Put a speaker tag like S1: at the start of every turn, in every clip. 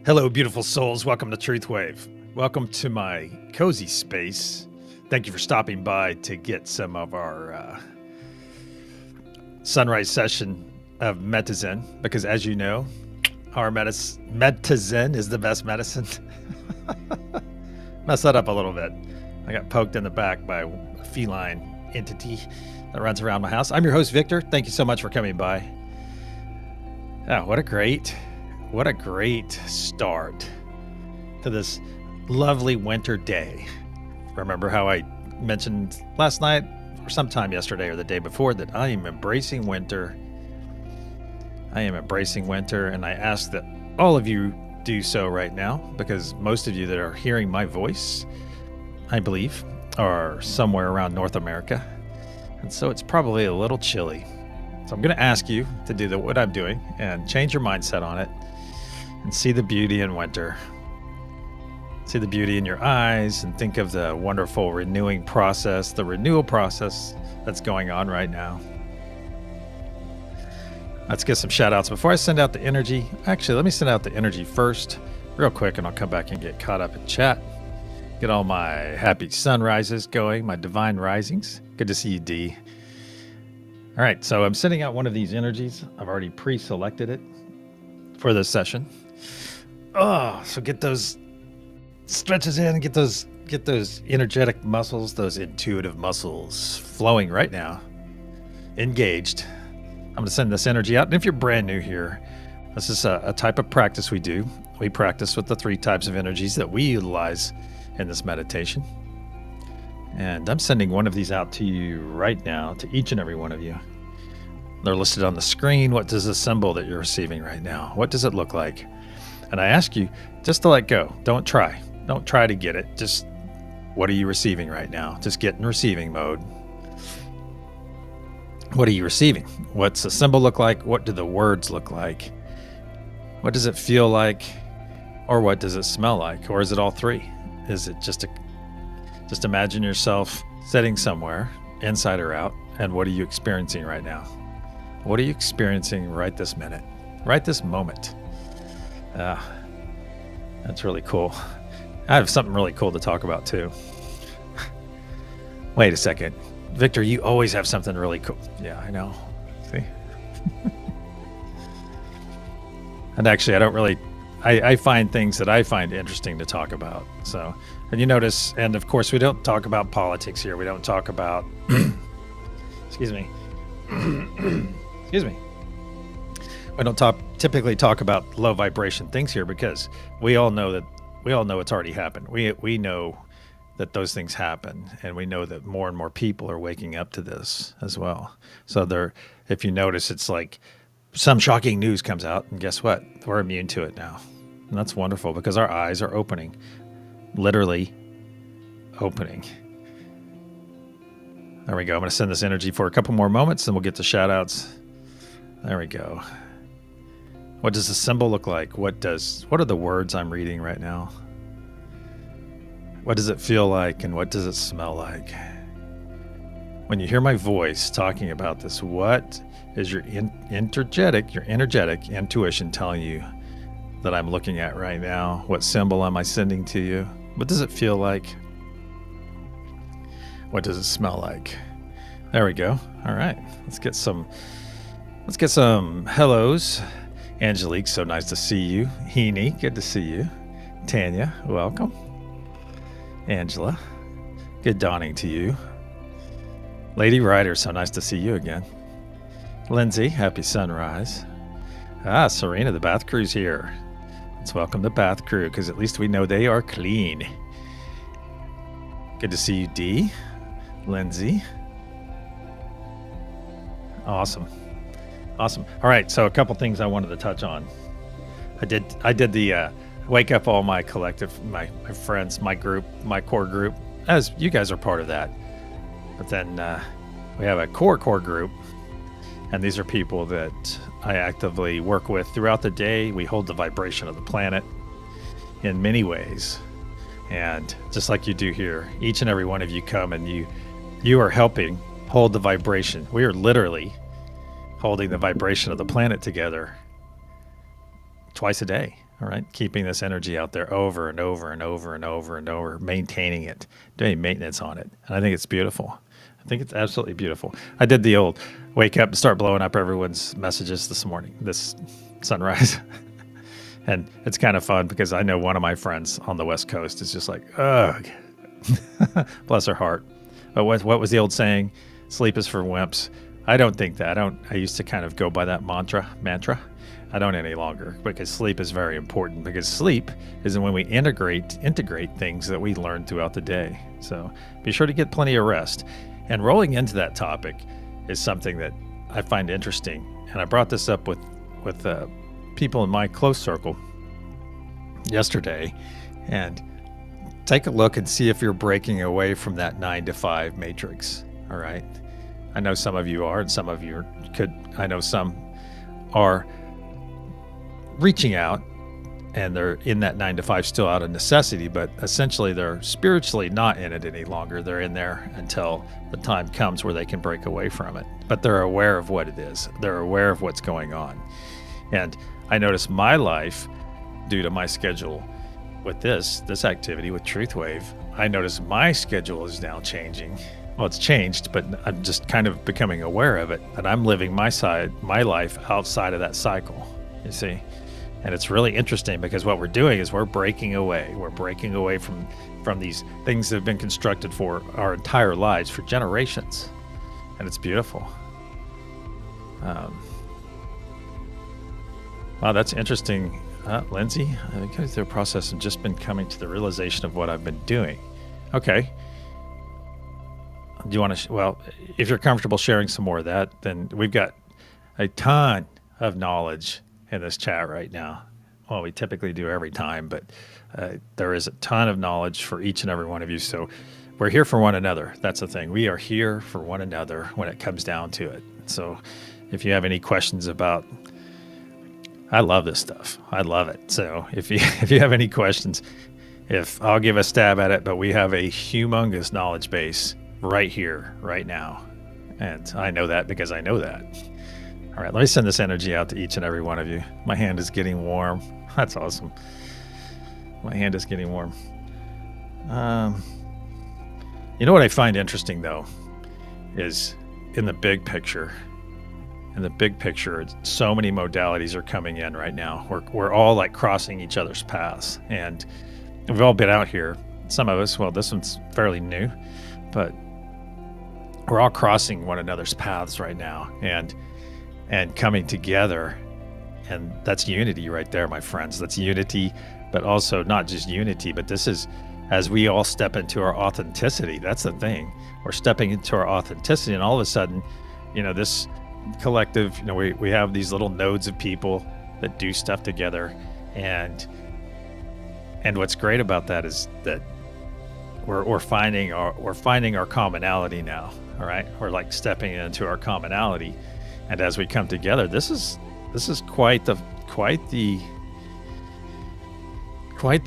S1: Hello, beautiful souls. Welcome to TruthWave. Welcome to my cozy space. Thank you for stopping by to get some of our sunrise session of Metazen, because as you know, our Metazen is the best medicine. Messed that up a little bit. I got poked in the back by a feline entity that runs around my house. I'm your host, Victor. Thank you so much for coming by. Oh, what a great start to this lovely winter day. Remember how I mentioned last night or sometime yesterday or the day before that I am embracing winter. And I ask that all of you do so right now, because most of you that are hearing my voice, I believe, are somewhere around North America. And so it's probably a little chilly. So I'm going to ask you to do what I'm doing and change your mindset on it and see the beauty in winter. See the beauty in your eyes and think of the wonderful renewal process that's going on right now. Let's get some shout outs before I send out the energy. Actually, let me send out the energy first real quick, and I'll come back and get caught up in chat. Get all my happy sunrises going, my divine risings. Good to see you, D. All right, so I'm sending out one of these energies. I've already pre-selected it for this session. Oh, so get those stretches in and get those energetic muscles, those intuitive muscles flowing right now, engaged. I'm going to send this energy out. And if you're brand new here, this is a type of practice we do. We practice with the 3 types of energies that we utilize in this meditation. And I'm sending one of these out to you right now, to each and every one of you. They're listed on the screen. What does the symbol that you're receiving right now? What does it look like? And I ask you just to let go. Don't try to get it. Just what are you receiving right now? Just get in receiving mode. What are you receiving? What's the symbol look like? What do the words look like? What does it feel like? Or what does it smell like? Or is it all 3? Is it just imagine yourself sitting somewhere, inside or out, and what are you experiencing right now? What are you experiencing right this minute? Right this moment? That's really cool. I have something really cool to talk about too. Wait a second. Victor, you always have something really cool. Yeah, I know. See? And actually, I find things that I find interesting to talk about. So, and you notice, and of course, we don't talk about politics here. We don't talk about, excuse me. We don't typically talk about low vibration things here, because we all know it's already happened. We know that those things happen, and we know that more and more people are waking up to this as well. So if you notice, it's like some shocking news comes out, and guess what? We're immune to it now. And that's wonderful, because our eyes are opening, literally opening. There we go. I'm going to send this energy for a couple more moments, and we'll get to shout outs. There we go. What does the symbol look like? What are the words I'm reading right now? What does it feel like, and what does it smell like? When you hear my voice talking about this, what is your energetic intuition telling you that I'm looking at right now? What symbol am I sending to you? What does it feel like? What does it smell like? There we go. All right. Let's get some hellos. Angelique, so nice to see you. Heaney, good to see you. Tanya, welcome. Angela, good dawning to you. Lady Ryder, so nice to see you again. Lindsay, happy sunrise. Serena, the bath crew's here. Let's welcome the bath crew, because at least we know they are clean. Good to see you, Dee. Lindsay. Awesome. All right, so a couple things I wanted to touch on. I did the wake up all my collective, my friends, my group, my core group, as you guys are part of that. But then we have a core group, and these are people that I actively work with throughout the day. We hold the vibration of the planet in many ways. And just like you do here, each and every one of you come and you are helping hold the vibration. We are literally holding the vibration of the planet together twice a day. All right, keeping this energy out there over and over and over and over and over, maintaining it, doing maintenance on it. And I think it's beautiful. I think it's absolutely beautiful. I did the old wake up and start blowing up everyone's messages this sunrise. And it's kind of fun because I know one of my friends on the West Coast is just like, ugh, bless her heart. But what was the old saying? Sleep is for wimps. I don't think that. I used to kind of go by that mantra. I don't any longer, because sleep is very important, because sleep is when we integrate things that we learn throughout the day. So be sure to get plenty of rest. And rolling into that topic is something that I find interesting. And I brought this up with people in my close circle yesterday. And take a look and see if you're breaking away from that 9-to-5 matrix. All right. I know some of you are, and some of you I know some are reaching out, and they're in that 9-to-5 still out of necessity, but essentially they're spiritually not in it any longer. They're in there until the time comes where they can break away from it. But they're aware of what it is. They're aware of what's going on. And I notice my life, due to my schedule with this activity with TruthWave, I notice my schedule is now changing. Well, it's changed, but I'm just kind of becoming aware of it, that I'm living my life outside of that cycle, you see. And it's really interesting, because what we're doing is we're breaking away. We're breaking away from these things that have been constructed for our entire lives, for generations. And it's beautiful. Wow, that's interesting. Lindsay, I think through the process, I've just been coming to the realization of what I've been doing. Okay. Do you want to, well, if you're comfortable sharing some more of that, then we've got a ton of knowledge in this chat right now. Well, we typically do every time, but there is a ton of knowledge for each and every one of you. So we're here for one another. That's the thing. We are here for one another when it comes down to it. So if you have any questions about, I love this stuff. I love it. So if you have any questions, I'll give a stab at it, but we have a humongous knowledge base right here, right now. And I know that because I know that. All right, let me send this energy out to each and every one of you. My hand is getting warm. That's awesome. My hand is getting warm. You know what I find interesting, though, is in the big picture. In the big picture, so many modalities are coming in right now. We're all like crossing each other's paths. And we've all been out here. Some of us, well, this one's fairly new, but we're all crossing one another's paths right now. And coming together, and that's unity right there, my friends. That's unity, but also not just unity, but this is as we all step into our authenticity. That's the thing. We're stepping into our authenticity, and all of a sudden, this collective, we have these little nodes of people that do stuff together, and what's great about that is that we're finding our commonality now. All right, we're like stepping into our commonality. And as we come together, this is quite the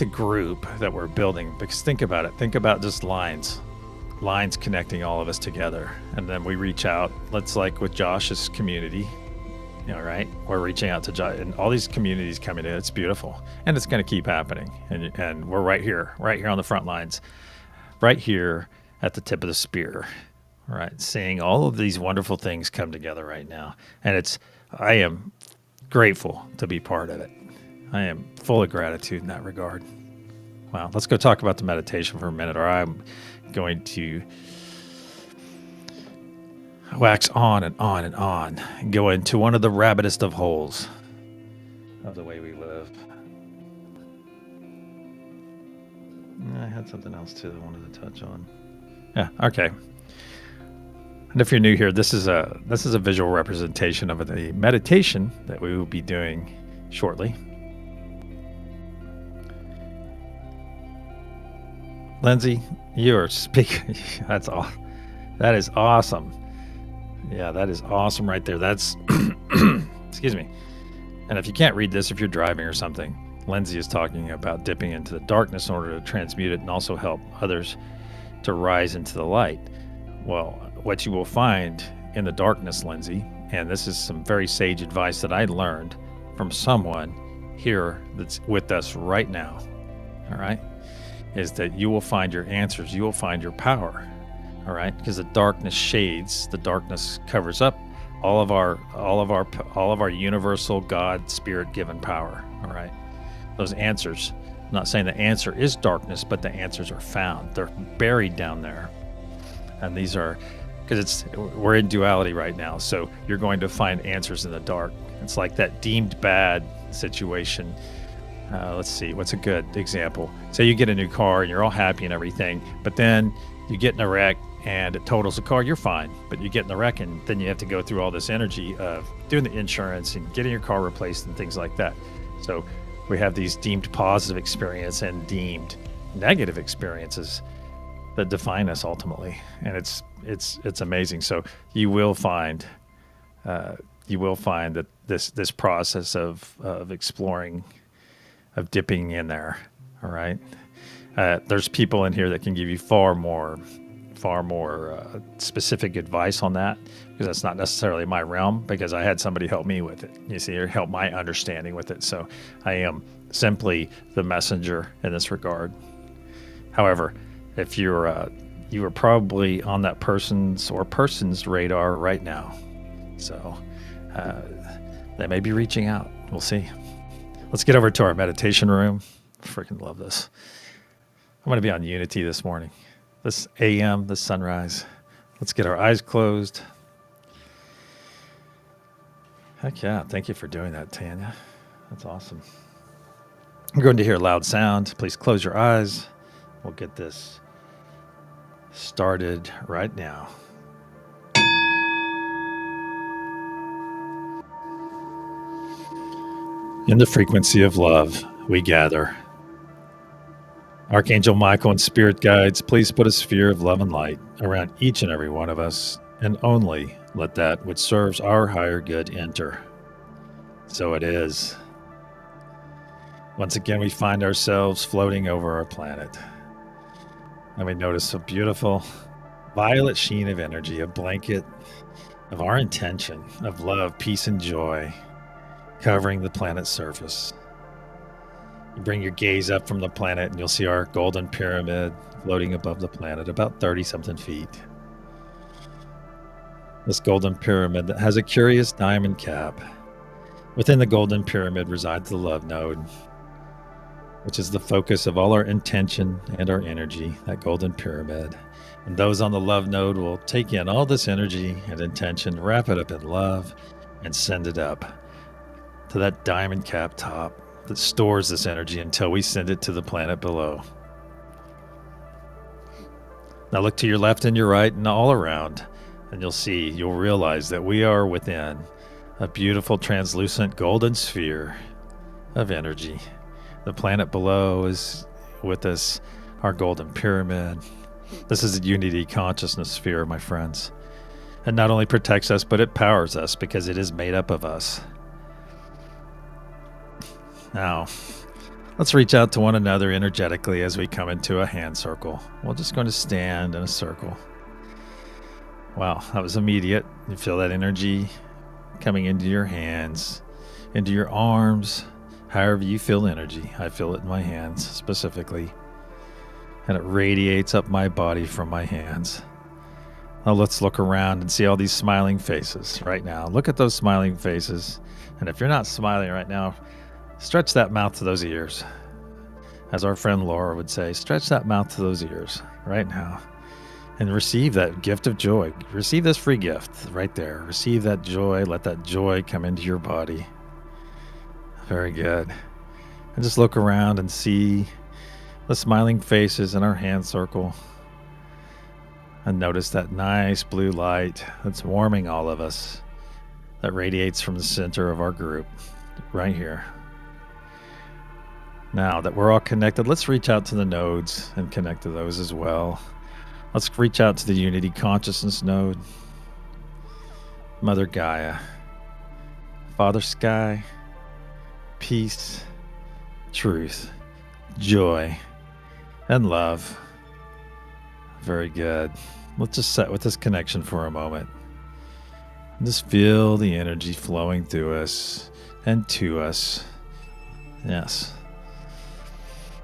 S1: group that we're building. Because think about it. Think about just lines connecting all of us together, and then we reach out. Let's like with Josh's community, right? We're reaching out to Josh, and all these communities coming in. It's beautiful, and it's going to keep happening. And we're right here on the front lines, right here at the tip of the spear. Right, seeing all of these wonderful things come together right now. And I am grateful to be part of it. I am full of gratitude in that regard. Wow, let's go talk about the meditation for a minute, or I'm going to wax on and on and on and go into one of the rabbitest of holes of the way we live. I had something else too that I wanted to touch on. Yeah, okay. And if you're new here, this is a visual representation of the meditation that we will be doing shortly. Lindsay, you are speaking. That's all. That is awesome. Yeah, that is awesome right there. That's excuse me. And if you can't read this, if you're driving or something, Lindsay is talking about dipping into the darkness in order to transmute it and also help others to rise into the light. Well, what you will find in the darkness, Lindsay, and this is some very sage advice that I learned from someone here that's with us right now, all right, is that you will find your answers. You will find your power, all right, because the darkness shades, the darkness covers up all of our universal God spirit given power, all right. Those answers, I'm not saying the answer is darkness, but the answers are found. They're buried down there. And these are, because we're in duality right now, so you're going to find answers in the dark. It's like that deemed bad situation. Let's see, what's a good example? Say you get a new car and you're all happy and everything, but then you get in a wreck and it totals the car, you're fine. But you get in the wreck and then you have to go through all this energy of doing the insurance and getting your car replaced and things like that. So we have these deemed positive experience and deemed negative experiences that define us ultimately, and it's amazing. So you will find that this process of exploring, of dipping in there, all right. There's people in here that can give you far more specific advice on that, because that's not necessarily my realm, because I had somebody help me with it, you see, or help my understanding with it. So I am simply the messenger in this regard. However, if you are probably on that person's radar right now, so they may be reaching out. We'll see. Let's get over to our meditation room. Freaking love this. I'm going to be on Unity this morning, this AM, this sunrise. Let's get our eyes closed. Heck yeah! Thank you for doing that, Tanya. That's awesome. You're going to hear a loud sound. Please close your eyes. We'll get this started right now. In the frequency of love, we gather. Archangel Michael and spirit guides, please put a sphere of love and light around each and every one of us, and only let that which serves our higher good enter. So it is. Once again, we find ourselves floating over our planet. And we notice a beautiful violet sheen of energy, a blanket of our intention of love, peace, and joy covering the planet's surface. You bring your gaze up from the planet and you'll see our golden pyramid floating above the planet, about 30-something feet. This golden pyramid that has a curious diamond cap. Within the golden pyramid resides the love node, which is the focus of all our intention and our energy, that golden pyramid. And those on the love node will take in all this energy and intention, wrap it up in love, and send it up to that diamond cap top that stores this energy until we send it to the planet below. Now look to your left and your right and all around, and you'll realize that we are within a beautiful translucent golden sphere of energy. The planet below is with us, our golden pyramid. This is a unity consciousness sphere, my friends. It not only protects us, but it powers us because it is made up of us. Now, let's reach out to one another energetically as we come into a hand circle. We're just going to stand in a circle. Wow, that was immediate. You feel that energy coming into your hands, into your arms, however you feel energy. I feel it in my hands specifically, and it radiates up my body from my hands. Now let's look around and see all these smiling faces right now. Look at those smiling faces. And if you're not smiling right now, stretch that mouth to those ears. As our friend Laura would say, stretch that mouth to those ears right now and receive that gift of joy. Receive this free gift right there. Receive that joy. Let that joy come into your body. Very good. And just look around and see the smiling faces in our hand circle. And notice that nice blue light that's warming all of us, that radiates from the center of our group right here. Now that we're all connected, let's reach out to the nodes and connect to those as well. Let's reach out to the Unity Consciousness node. Mother Gaia, Father Sky, peace, truth, joy, and love. Very good. let's just set with this connection for a moment. Just feel the energy flowing through us and to us. Yes.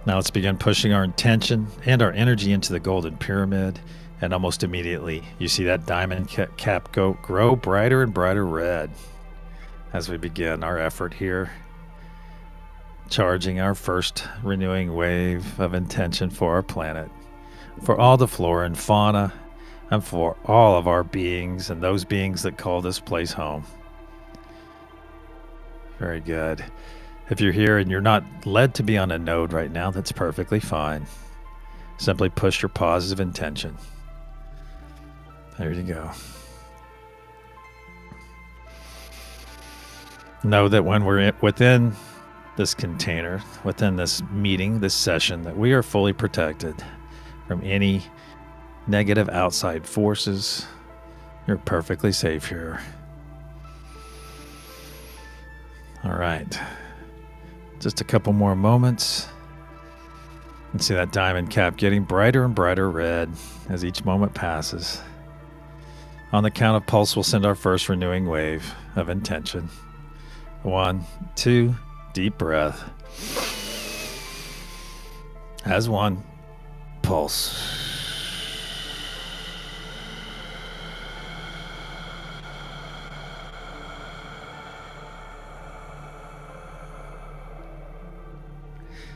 S1: Now let's begin pushing our intention and our energy into the golden pyramid. And almost immediately, you see that diamond cap grow brighter and brighter red as we begin our effort here. Charging our first renewing wave of intention for our planet, for all the flora and fauna, and for all of our beings and those beings that call this place home. Very good. If you're here and you're not led to be on a node right now, that's perfectly fine. Simply push your positive intention. There you go. Know that when we're within this container, within this meeting, this session, that we are fully protected from any negative outside forces. You're perfectly safe here. All right. Just a couple more moments. And see that diamond cap getting brighter and brighter red as each moment passes. On the count of pulse, we'll send our first renewing wave of intention. 1, 2, deep breath. As one, pulse.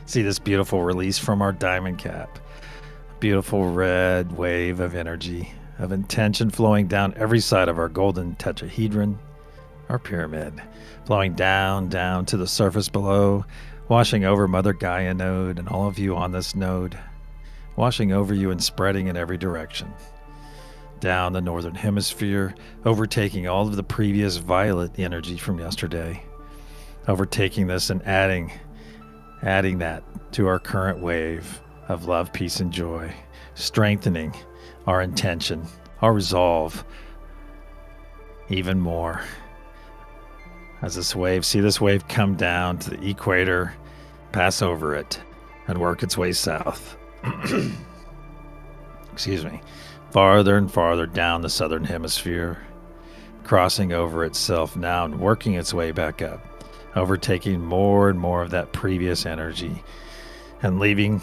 S1: See this beautiful release from our diamond cap. Beautiful red wave of energy, of intention flowing down every side of our golden tetrahedron, our pyramid, flowing down to the surface below, washing over Mother Gaia node and all of you on this node, washing over you and spreading in every direction. Down the northern hemisphere, overtaking all of the previous violet energy from yesterday, overtaking this and adding that to our current wave of love, peace, and joy, strengthening our intention, our resolve even more. As this wave, see this wave come down to the equator, pass over it, and work its way south. Excuse me. Farther and farther down the southern hemisphere, crossing over itself now and working its way back up, overtaking more and more of that previous energy, and leaving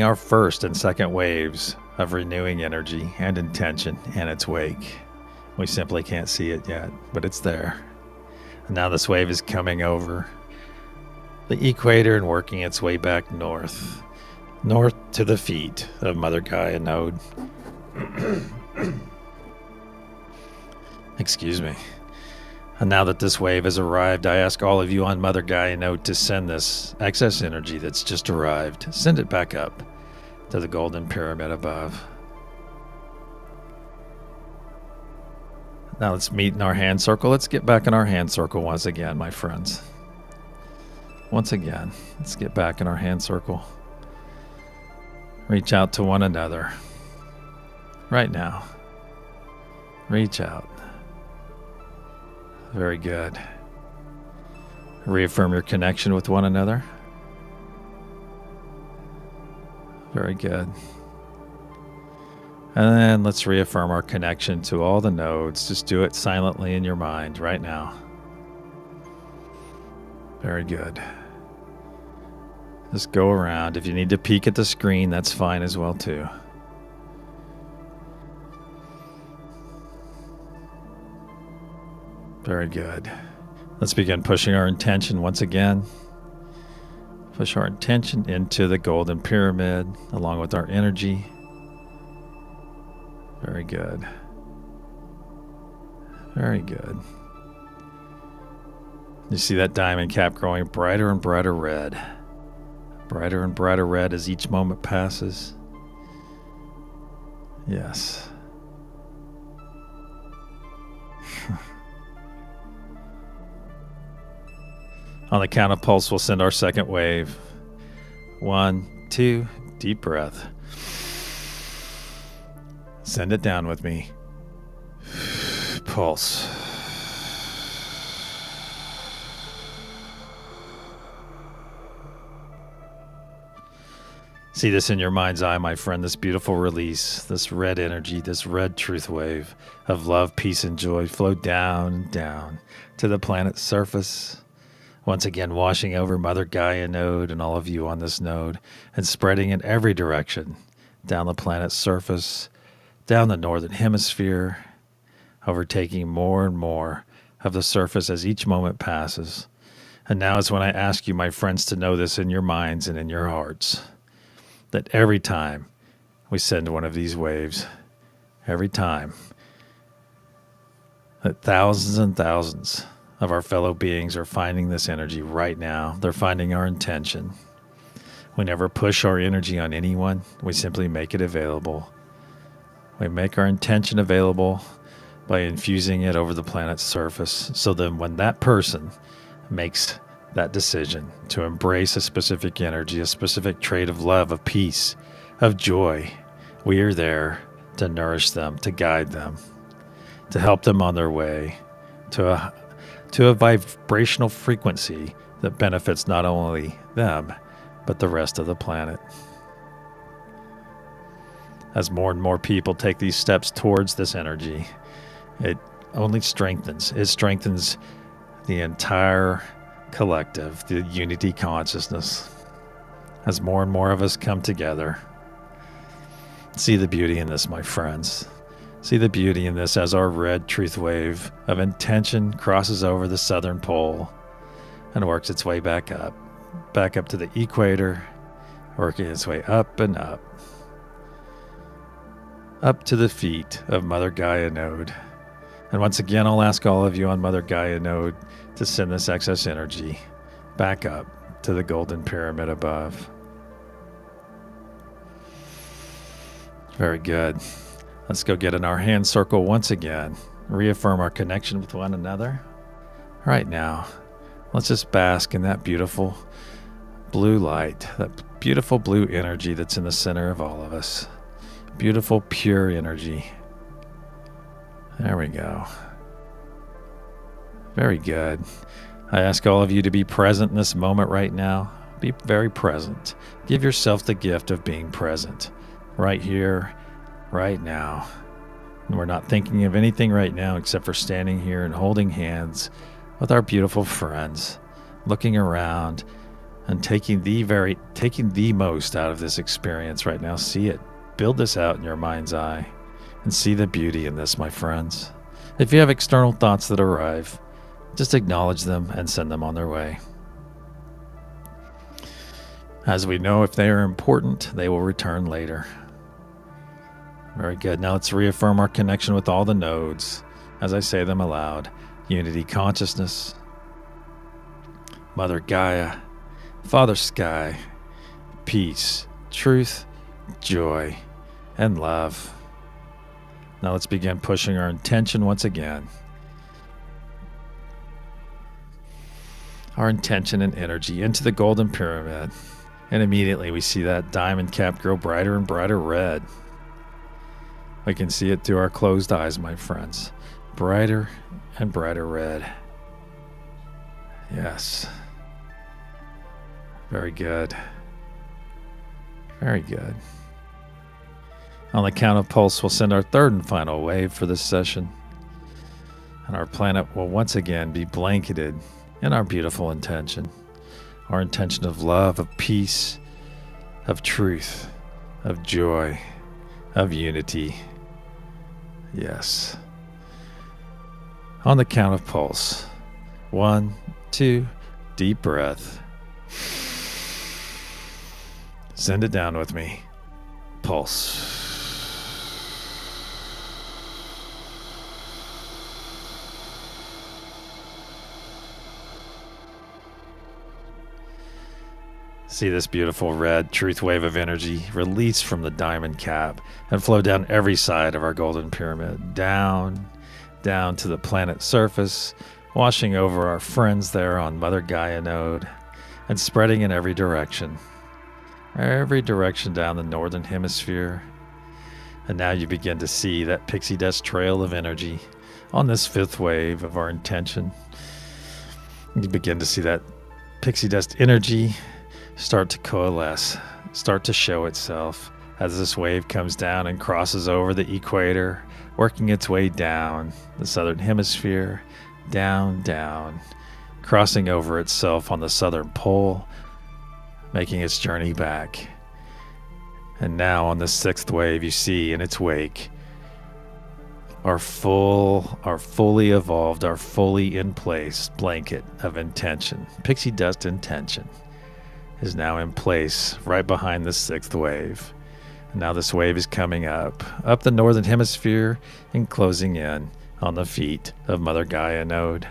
S1: our first and second waves of renewing energy and intention in its wake. We simply can't see it yet, but it's there. And now this wave is coming over the equator and working its way back north to the feet of Mother Gaia node. Excuse me. And now that this wave has arrived, I ask all of you on Mother Gaia node to send this excess energy that's just arrived, send it back up to the golden pyramid above. Now let's meet in our hand circle. Let's get back in our hand circle once again, my friends. Once again, let's get back in our hand circle. Reach out to one another. Right now. Reach out. Very good. Reaffirm your connection with one another. Very good. And then let's reaffirm our connection to all the nodes. Just do it silently in your mind right now. Very good. Just go around. If you need to peek at the screen, that's fine as well too. Very good. Let's begin pushing our intention once again. Push our intention into the golden pyramid along with our energy. Very good. Very good. You see that diamond cap growing brighter and brighter red. Brighter and brighter red as each moment passes. Yes. On the count of pulse, we'll send our second wave. 1, 2, deep breath. Send it down with me. Pulse. See this in your mind's eye, my friend, this beautiful release, this red energy, this red truth wave of love, peace, and joy flow down, down to the planet's surface. Once again, washing over Mother Gaia node and all of you on this node and spreading in every direction down the planet's surface, down the northern hemisphere, overtaking more and more of the surface as each moment passes. And now is when I ask you, my friends, to know this in your minds and in your hearts, that every time we send one of these waves, every time that thousands and thousands of our fellow beings are finding this energy right now, they're finding our intention. We never push our energy on anyone. We simply make it available. We make our intention available by infusing it over the planet's surface. So then when that person makes that decision to embrace a specific energy, a specific trait of love, of peace, of joy, we are there to nourish them, to guide them, to help them on their way to a vibrational frequency that benefits not only them, but the rest of the planet. As more and more people take these steps towards this energy, it only strengthens. It strengthens the entire collective, the unity consciousness. As more and more of us come together, see the beauty in this, my friends. See the beauty in this as our red truth wave of intention crosses over the southern pole and works its way back up to the equator, working its way up and up to the feet of Mother Gaia node. And once again, I'll ask all of you on Mother Gaia node to send this excess energy back up to the golden pyramid above. Very good. Let's go get in our hand circle once again. Reaffirm our connection with one another. Right now, let's just bask in that beautiful blue light, that beautiful blue energy that's in the center of all of us. Beautiful, pure energy. There we go. Very good. I ask all of you to be present in this moment right now. Be very present. Give yourself the gift of being present. Right here, right now. And we're not thinking of anything right now except for standing here and holding hands with our beautiful friends, looking around and taking the most out of this experience right now. See it. Build this out in your mind's eye and see the beauty in this, my friends. If you have external thoughts that arrive, just acknowledge them and send them on their way. As we know, if they are important, they will return later. Very good. Now let's reaffirm our connection with all the nodes as I say them aloud. Unity consciousness, Mother Gaia, Father Sky, peace, truth, joy, and love. Now let's begin pushing our intention once again. Our intention and energy into the golden pyramid. And immediately we see that diamond cap grow brighter and brighter red. We can see it through our closed eyes, my friends. Brighter and brighter red. Yes. Very good. Very good. On the count of pulse, we'll send our third and final wave for this session. And our planet will once again be blanketed in our beautiful intention. Our intention of love, of peace, of truth, of joy, of unity. Yes. On the count of pulse. 1, 2, deep breath. Send it down with me. Pulse. See this beautiful red truth wave of energy release from the diamond cap and flow down every side of our golden pyramid, down to the planet's surface, washing over our friends there on Mother Gaia node and spreading in every direction down the northern hemisphere. And now you begin to see that pixie dust trail of energy on this fifth wave of our intention. You begin to see that pixie dust energy start to coalesce start to show itself as this wave comes down and crosses over the equator, working its way down the southern hemisphere, down, crossing over itself on the southern pole, making its journey back. And now on the sixth wave, you see in its wake our fully evolved, our fully in place blanket of intention. Pixie dust intention is now in place right behind the sixth wave. And now this wave is coming up the northern hemisphere and closing in on the feet of Mother Gaia node.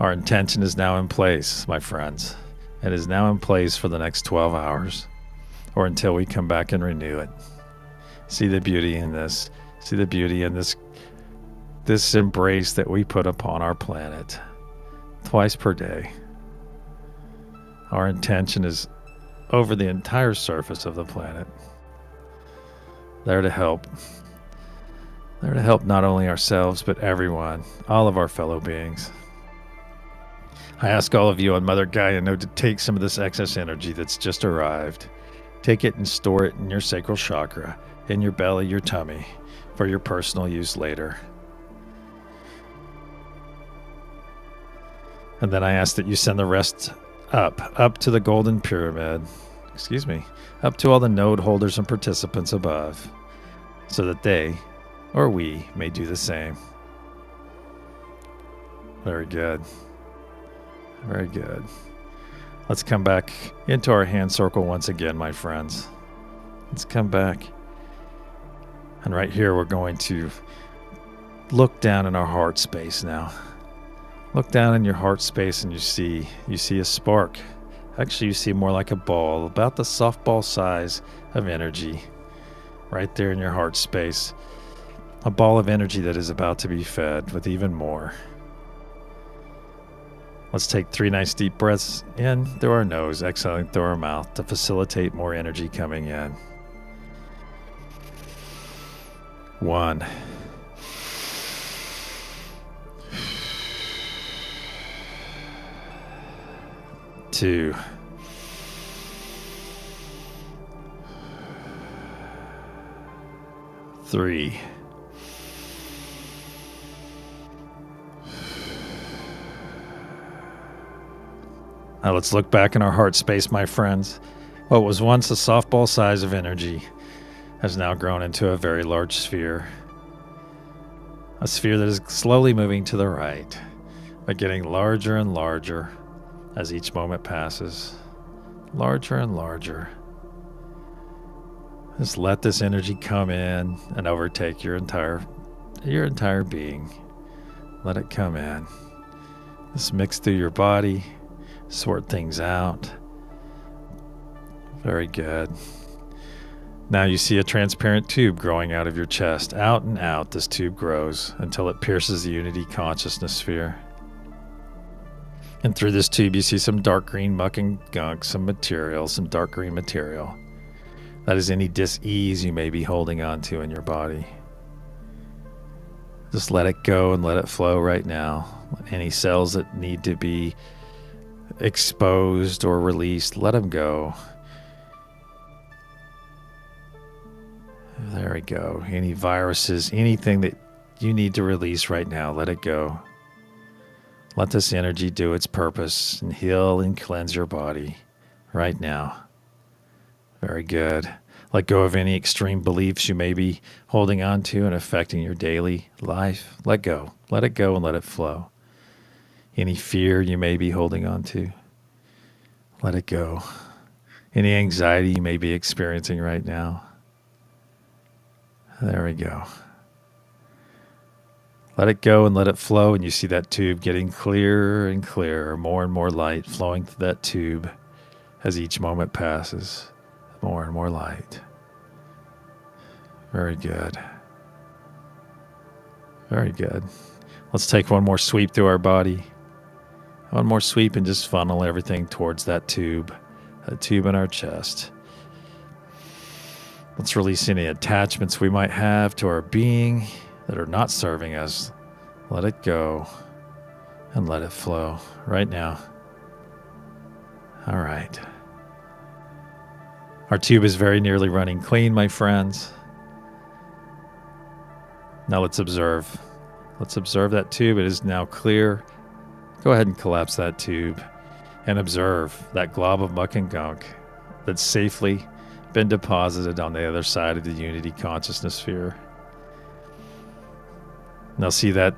S1: Our intention is now in place, my friends. It is now in place for the next 12 hours or until we come back and renew it. See the beauty in this. See the beauty in this embrace that we put upon our planet twice per day. Our intention is over the entire surface of the planet. There to help. There to help not only ourselves, but everyone, all of our fellow beings. I ask all of you on Mother Gaia node to take some of this excess energy that's just arrived. Take it and store it in your sacral chakra, in your belly, your tummy, for your personal use later. And then I ask that you send the rest up to the golden pyramid, up to all the node holders and participants above, so that they, or we, may do the same. Very good. Very good. Let's come back into our hand circle once again, my friends. Let's come back. And right here, we're going to look down in our heart space now. Look down in your heart space and you see a spark. Actually, you see more like a ball, about the softball size of energy right there in your heart space. A ball of energy that is about to be fed with even more. Let's take 3 nice deep breaths in through our nose, exhaling through our mouth to facilitate more energy coming in. 1. 2. 3. Now let's look back in our heart space, my friends. What was once a softball size of energy has now grown into a very large sphere. A sphere that is slowly moving to the right, but getting larger and larger as each moment passes. Larger and larger. Just let this energy come in and overtake your entire being. Let it come in. Just mix through your body. Sort things out. Very good. Now you see a transparent tube growing out of your chest. Out and out this tube grows until it pierces the unity consciousness sphere. And through this tube you see some dark green muck and gunk, some dark green material. That is any dis-ease you may be holding on to in your body. Just let it go and let it flow right now. Any cells that need to be exposed or released, let them go. There we go. Any viruses, anything that you need to release right now, let it go. Let this energy do its purpose and heal and cleanse your body right now. Very good. Let go of any extreme beliefs you may be holding on to and affecting your daily life. Let go. Let it go and let it flow. Any fear you may be holding on to, let it go. Any anxiety you may be experiencing right now, there we go. Let it go and let it flow, and you see that tube getting clearer and clearer, more and more light flowing through that tube as each moment passes. More and more light. Very good. Very good. Let's take one more sweep through our body. One more sweep and just funnel everything towards that tube in our chest. Let's release any attachments we might have to our being that are not serving us. Let it go and let it flow right now. All right. Our tube is very nearly running clean, my friends. Now let's observe. Let's observe that tube. It is now clear. Go ahead and collapse that tube and observe that glob of muck and gunk that's safely been deposited on the other side of the unity consciousness sphere. Now see that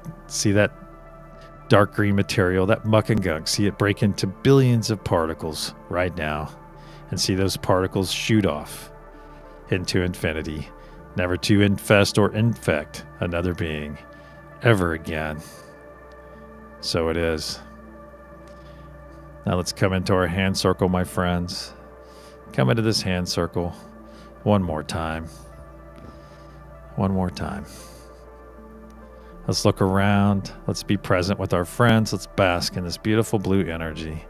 S1: dark green material, that muck and gunk. See it break into billions of particles right now, and see those particles shoot off into infinity, never to infest or infect another being ever again. So it is. Now let's come into our hand circle, my friends. Come into this hand circle one more time. One more time. Let's look around. Let's be present with our friends. Let's bask in this beautiful blue energy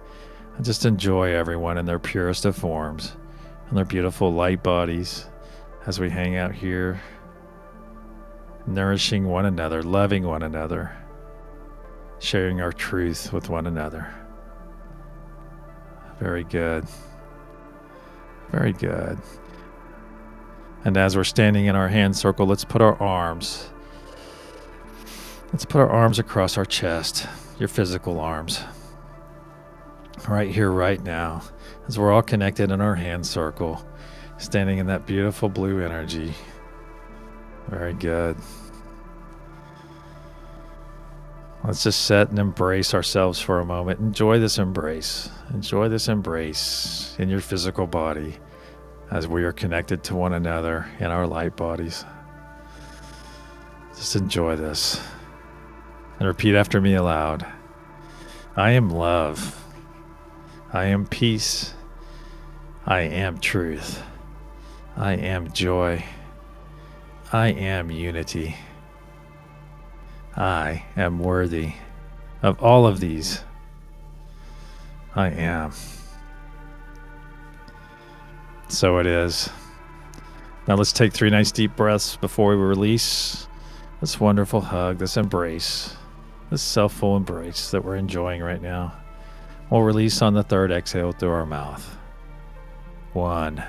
S1: and just enjoy everyone in their purest of forms and their beautiful light bodies as we hang out here, nourishing one another, loving one another, sharing our truth with one another. Very good. Very good. And as we're standing in our hand circle, let's put our arms across our chest, your physical arms, right here, right now, as we're all connected in our hand circle, standing in that beautiful blue energy. Very good. Let's just sit and embrace ourselves for a moment. Enjoy this embrace. Enjoy this embrace in your physical body as we are connected to one another in our light bodies. Just enjoy this. And repeat after me aloud. I am love. I am peace. I am truth. I am joy. I am unity. I am worthy of all of these. I am. So it is. Now let's take 3 nice deep breaths before we release this wonderful hug, this embrace, this self-full embrace that we're enjoying right now. We'll release on the 3rd exhale through our mouth. 1.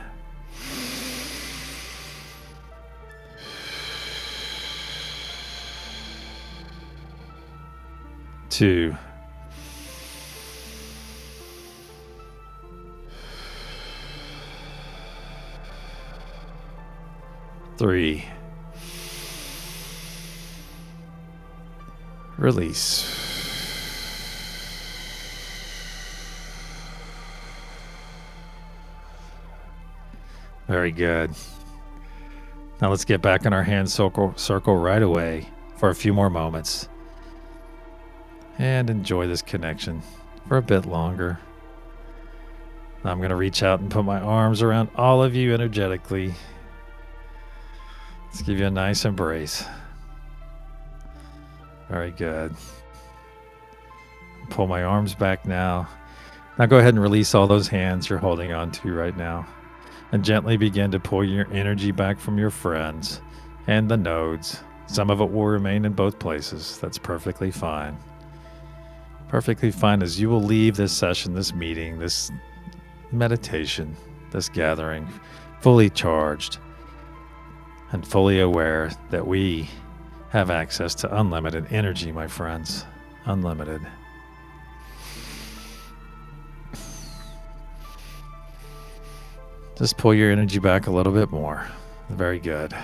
S1: 2. 3. Release. Very good. Now let's get back in our hand circle right away for a few more moments and enjoy this connection for a bit longer. Now I'm going to reach out and put my arms around all of you energetically. Let's give you a nice embrace. Very good. Pull my arms back now. Now go ahead and release all those hands you're holding on to right now. And gently begin to pull your energy back from your friends and the nodes. Some of it will remain in both places. That's perfectly fine. Perfectly fine, as you will leave this session, this meeting, this meditation, this gathering, fully charged and fully aware that we have access to unlimited energy, my friends. Unlimited. Just pull your energy back a little bit more. Very good.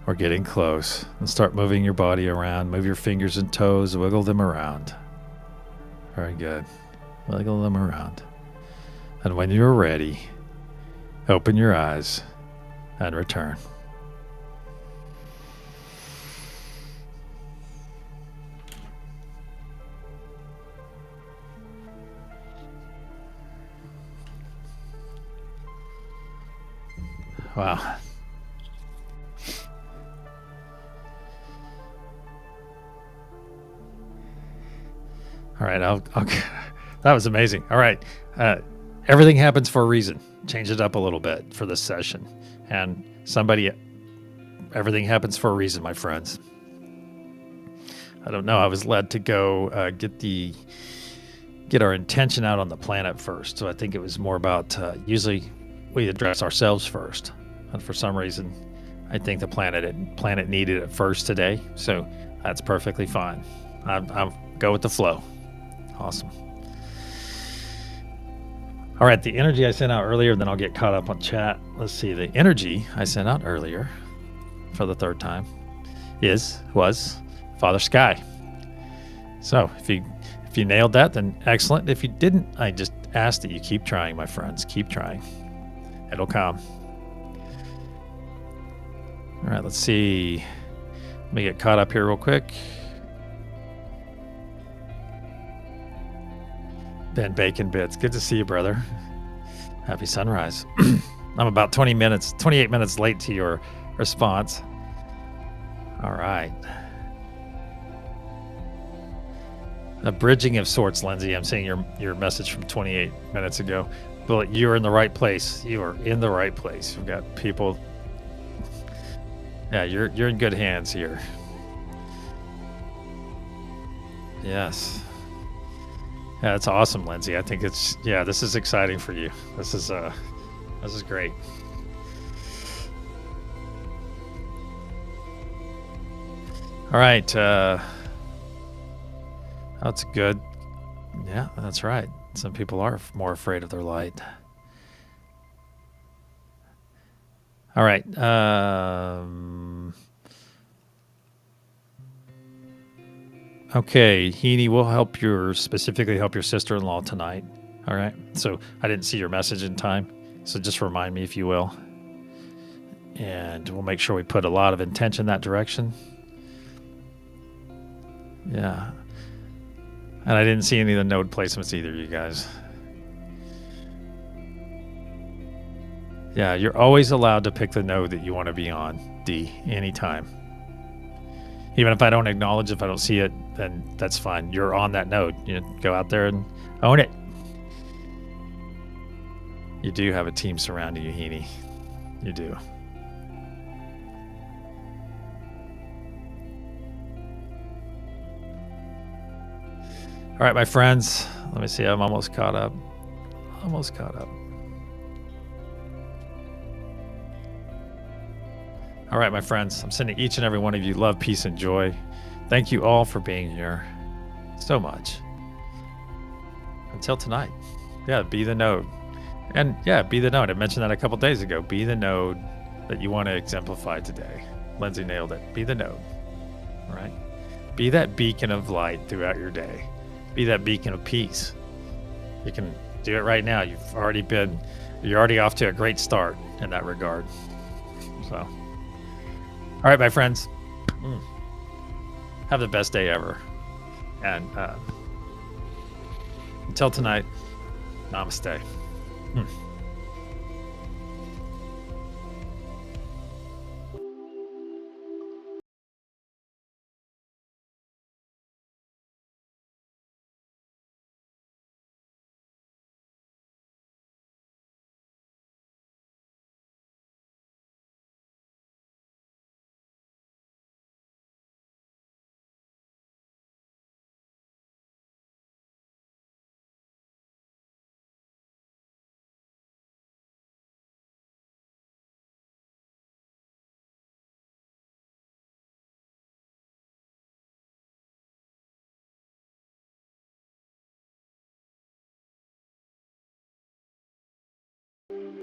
S1: We're getting close. And start moving your body around. Move your fingers and toes. Wiggle them around. Very good. Wiggle them around. And when you're ready, open your eyes and return. Wow. All right, I'll that was amazing. All right. Everything happens for a reason. Change it up a little bit for this session. And everything happens for a reason, my friends. I don't know. I was led to go get our intention out on the planet first. So I think it was more about usually we address ourselves first, and for some reason, I think the planet needed it first today. So that's perfectly fine. I'll go with the flow. Awesome. All right, the energy I sent out earlier, then I'll get caught up on chat. Let's see, the energy I sent out earlier for the third time was Father Sky. So if you nailed that, then excellent. If you didn't, I just ask that you keep trying, my friends. Keep trying. It'll come. All right, let's see. Let me get caught up here real quick. Ben Bacon Bits. Good to see you, brother. Happy sunrise. I'm about 28 minutes late to your response. All right. A bridging of sorts, Lindsay. I'm seeing your message from 28 minutes ago. But you're in the right place. You are in the right place. We've got people. Yeah, you're in good hands here. Yes. Yeah, that's awesome, Lindsay. I think this is exciting for you. This is great. All right. That's good. Yeah, that's right. Some people are more afraid of their light. All right. Okay, Heaney will specifically help your sister-in-law tonight. All right. So I didn't see your message in time. So just remind me if you will. And we'll make sure we put a lot of intention that direction. Yeah. And I didn't see any of the node placements either, you guys. Yeah, you're always allowed to pick the node that you want to be on, D, anytime. Even if I don't acknowledge, if I don't see it, then that's fine. You're on that node. You go out there and own it. You do have a team surrounding you, Heaney. You do. All right, my friends. Let me see. I'm almost caught up. Almost caught up. All right, my friends. I'm sending each and every one of you love, peace, and joy. Thank you all for being here so much. Until tonight. Yeah, be the node. And yeah, be the node. I mentioned that a couple days ago. Be the node that you want to exemplify today. Lindsay nailed it. Be the node. All right? Be that beacon of light throughout your day. Be that beacon of peace. You can do it right now. You're already off to a great start in that regard. So, all right, my friends. Have the best day ever. And until tonight, namaste.